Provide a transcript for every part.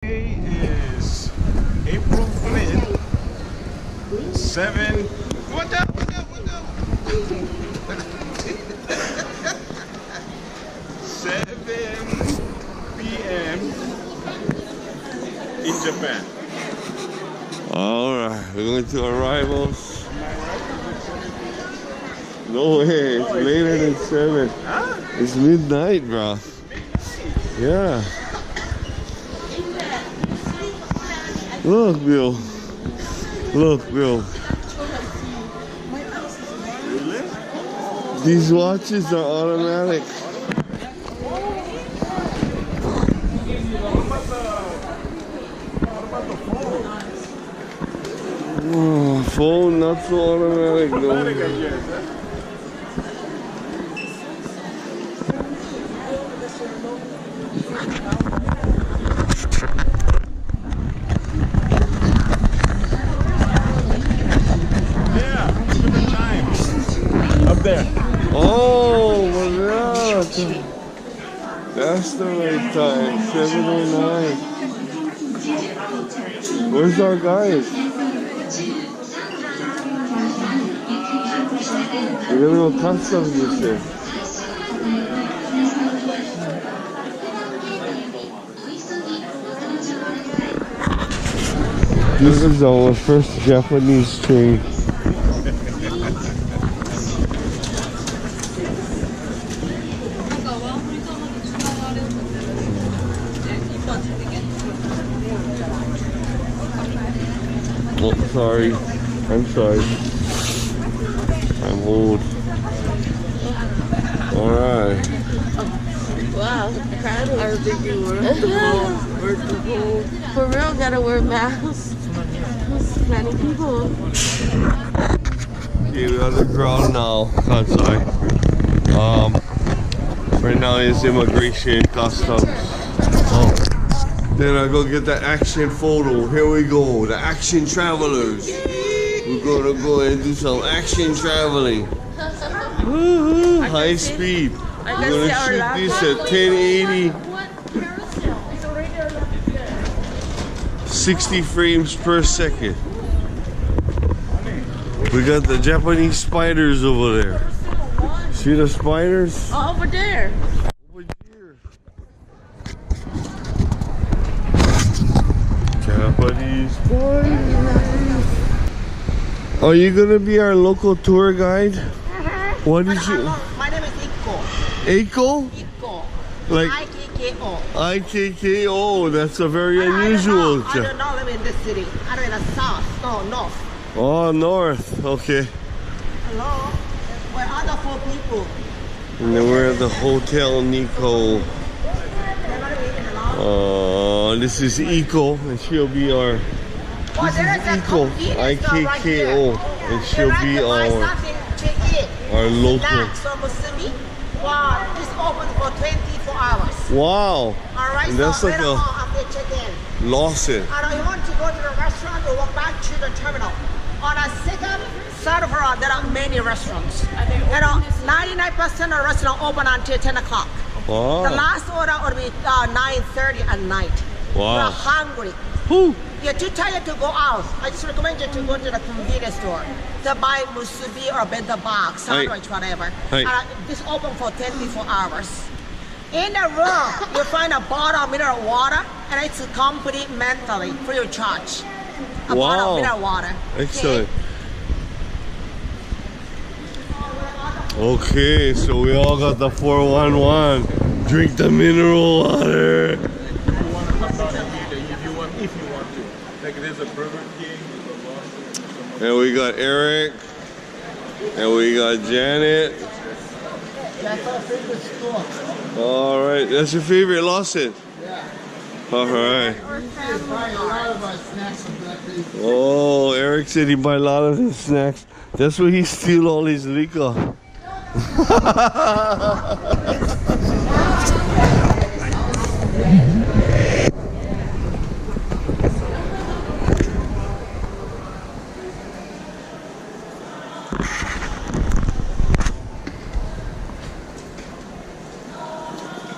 Today is April 5th, 7. What up? 7 p.m. in Japan. Alright, we're going to arrivals. No way, it's later than 7. Huh? It's midnight, bro. Yeah. Look, Bill. Look, Bill. These watches are automatic. Oh, phone not so automatic though. Oh, well, that's the right time. 7:09. Where's our guys? We're gonna go customs this year. This is our first Japanese train. Oh, sorry. I'm sorry. I'm old. Alright. Wow, I don't think you were. For real, gotta wear masks. There's many people. Okay, we're on the ground now, outside. Right now is immigration, customs. Oh. Then I go get the action photo. Here we go, the action travelers. We're gonna go and do some action traveling. Woohoo! High speed. We're gonna shoot this at 1080. 60 frames per second. We got the Japanese spiders over there. See the spiders? Oh, over there. Over here. Japanese spiders. Are you gonna be our local tour guide? What did you? My name is Ikko. Eiko? Ikko. Like IKKO. IKKO. That's a very unusual. I don't know live in this city. I live in the south. No, north. Oh, north. Okay. Hello? Where are the 4 people? And then we're at the Hotel Nico. This is Eiko, and she'll be our. Oh, there is a Eiko, IKKO, and she'll be our local. Wow, this open for 24 hours. Wow. Alright, And that's so like later a on after check-in. Lawson. And you want to go to the restaurant or walk back to the terminal. On a second side of the road, there are many restaurants. And 99% of the restaurants open until 10 o'clock. Wow. The last order would be 9:30 at night. Wow. You're hungry. Whew. You're too tired to go out. I just recommend you to go to the convenience store to buy musubi or bento box, sandwich, whatever. This open for 24 hours. In the room, you find a bottle of mineral water, and it's complimentary free of charge. A bottle of mineral water. Excellent. Okay, so we all got the 411. Drink the mineral water. If you want to. Like there's a Burger King. And we got Eric. And we got Janet. That's our favorite store. All right, that's your favorite, Lawson? Yeah. All right. We buy a lot of our snacks from that place. Oh, Eric said he buy a lot of his snacks. That's where he steal all his liquor.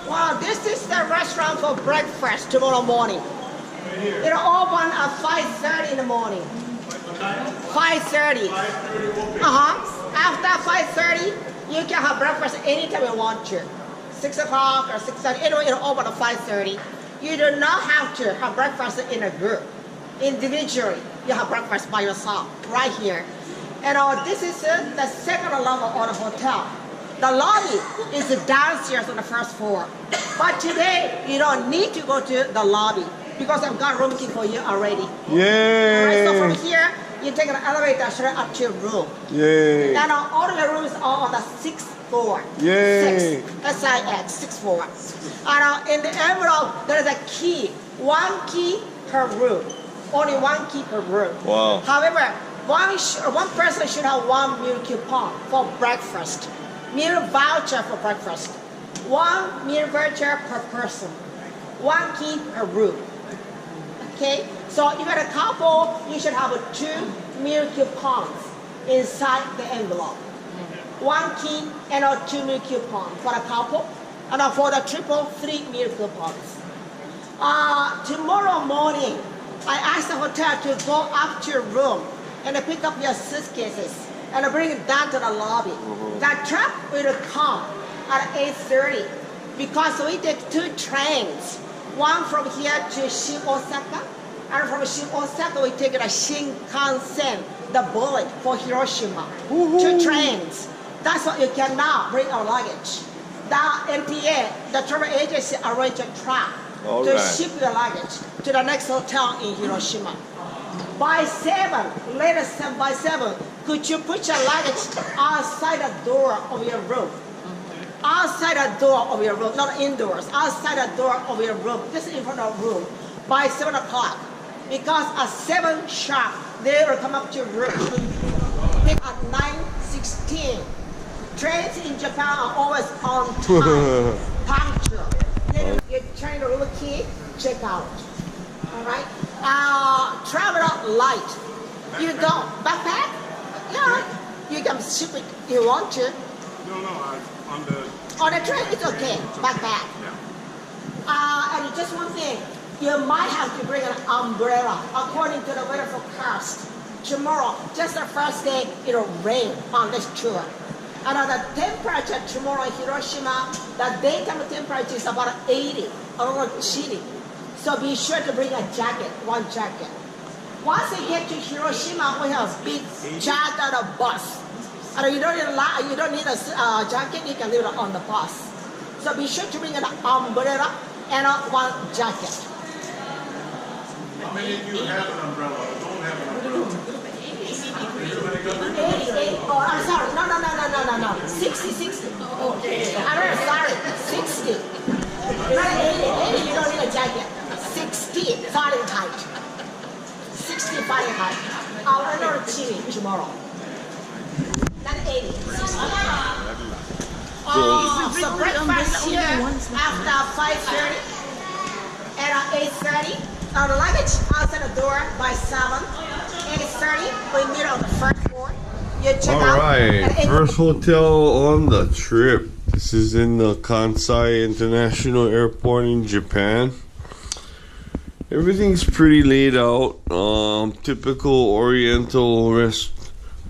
Wow, this is the restaurant for breakfast tomorrow morning. It open at 5:30 in the morning. 5:30. After 5:30, you can have breakfast anytime you want to. 6 o'clock or 6:30. Anyway, it'll open at 5:30. You do not have to have breakfast in a group. Individually, you have breakfast by yourself right here. And this is the second level of the hotel. The lobby is downstairs on the first floor. But today, you don't need to go to the lobby because I've got room key for you already. Yay! Alright, so from here, you take an elevator straight up to your room. Yay! And all of the rooms are on the 6th floor. Yay! 6, S-I-X, 6th floor. And in the envelope, there is a key. 1 key per room. Only 1 key per room. Wow. However, one person should have 1 meal coupon for breakfast. Meal voucher for breakfast. 1 meal voucher per person. 1 key per room. Okay? So if you got a couple, you should have 2 meal coupons inside the envelope. 1 key and 2 meal coupons for a couple. And for the triple, 3 meal coupons. Tomorrow morning, I asked the hotel to go up to your room and pick up your suitcases and bring it down to the lobby. That truck will come at 8:30 because we take 2 trains. One from here to Osaka, and from Osaka we take a Shinkansen, the bullet for Hiroshima. 2 trains. That's why you can now bring our luggage. The NTA, the travel agency, arranged a truck to ship your luggage to the next hotel in Hiroshima. By 7, latest by 7, could you put your luggage outside the door of your room? Outside the door of your room, not indoors, outside the door of your room, just in front of the room, by 7 o'clock. Because at 7 sharp, they will come up to your room. Pick at 9:16. Trains in Japan are always on time, punctual. Then you turn the room key, check out. All right? Travel light. You don't backpack? Yeah, you can ship it if you want to. No, On the train, it's okay. Backpack. Yeah. And just one thing, you might have to bring an umbrella according to the weather forecast. Tomorrow, just the first day, it'll rain on this tour. And the temperature tomorrow in Hiroshima, the daytime temperature is about 80, a little chilly. So be sure to bring a jacket, 1 jacket. Once you get to Hiroshima, we have a big charter bus. And you don't need a jacket, you can leave it on the bus. So be sure to bring an umbrella and 1 jacket. How many of you have an umbrella or don't have an umbrella? 80. Oh, I'm sorry. No. 60. Oh, I'm sorry. 60. Not 80. 80, you don't need a jacket. 60 Fahrenheit. 60 Fahrenheit. I'm not chilly tomorrow. Not 80. 60. So breakfast here after 5:30 and 8:30. The luggage outside the door by 7. 8:30, we meet on the first floor. You check out. Alright, first hotel on the trip. This is in the Kansai International Airport in Japan. Everything's pretty laid out. Typical Oriental rest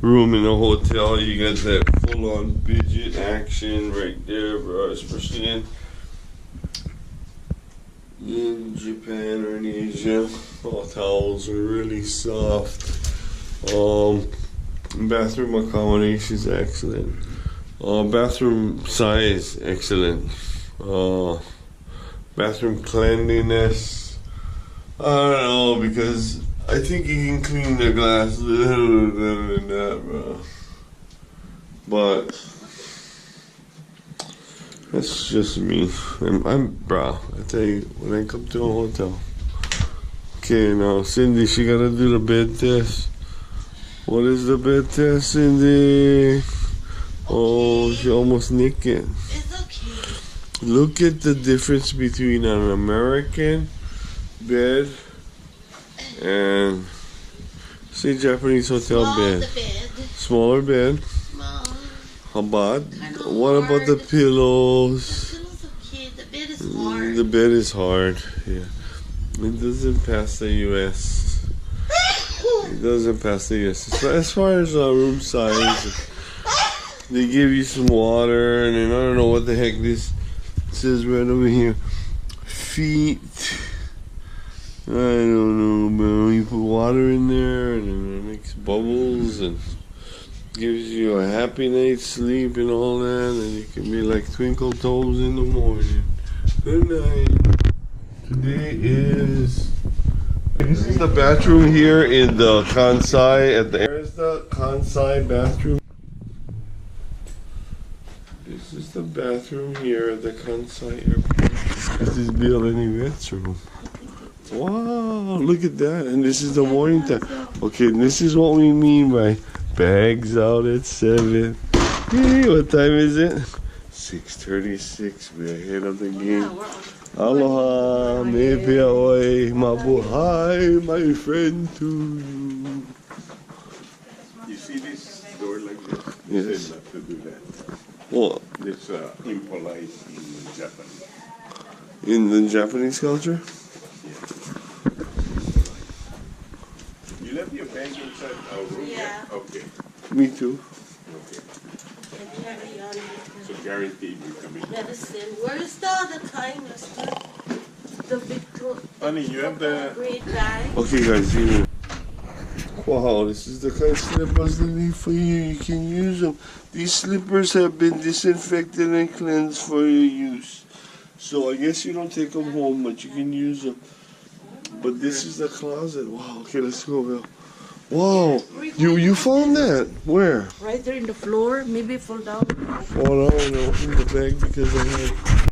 room in a hotel. You get that full-on budget action right there, bro. Especially in Japan or in Asia. Hotels are really soft. Bathroom accommodations excellent. Bathroom size excellent. Bathroom cleanliness, I don't know, because I think you can clean the glass a little better than that, bro. But that's just me. Bro, I tell you, when I come to a hotel. Okay, now Cindy, she gotta do the bed test. What is the bed test, Cindy? Oh, she almost naked. It's okay. Look at the difference between an American bed and, say, Japanese hotel bed. Smaller bed. Small. How about? What about the pillows? The pillows are okay. The bed is hard. The bed is hard. Yeah. It doesn't pass the US. It doesn't pass the US. As far as room size, they give you some water, and then I don't know what the heck this says right over here. Feet. I don't know, man. You put water in there, and then it makes bubbles, and gives you a happy night's sleep and all that, and you can be like twinkle toes in the morning. Good night. Today is... This is the bathroom here in the Kansai. There's the Kansai bathroom. This is the bathroom here at the Kansai airport. This is building restroom. Wow, look at that. And this is the morning time. Okay, this is what we mean by bags out at 7. Hey, what time is it? 6:36. We're ahead of the game. Aloha, me pia oi, mabuhay, my friend to you. You see this door like this? Yes. They said not to do that. What? It's impolite in Japanese. In the Japanese culture? You left your bag inside our room? Yeah. Okay. Me too. Okay. So guaranteed you come in. Medicine. Where is the time? The big Honey, you have the... great bag. Okay, guys, here. Wow, this is the kind of slippers they need for you. You can use them. These slippers have been disinfected and cleansed for your use. So I guess you don't take them home, but you can use them. But this is the closet. Wow, okay, let's go, Bill. Wow, you found that? Where? Right there in the floor. Maybe fall down. Oh no, I opened the bag because I had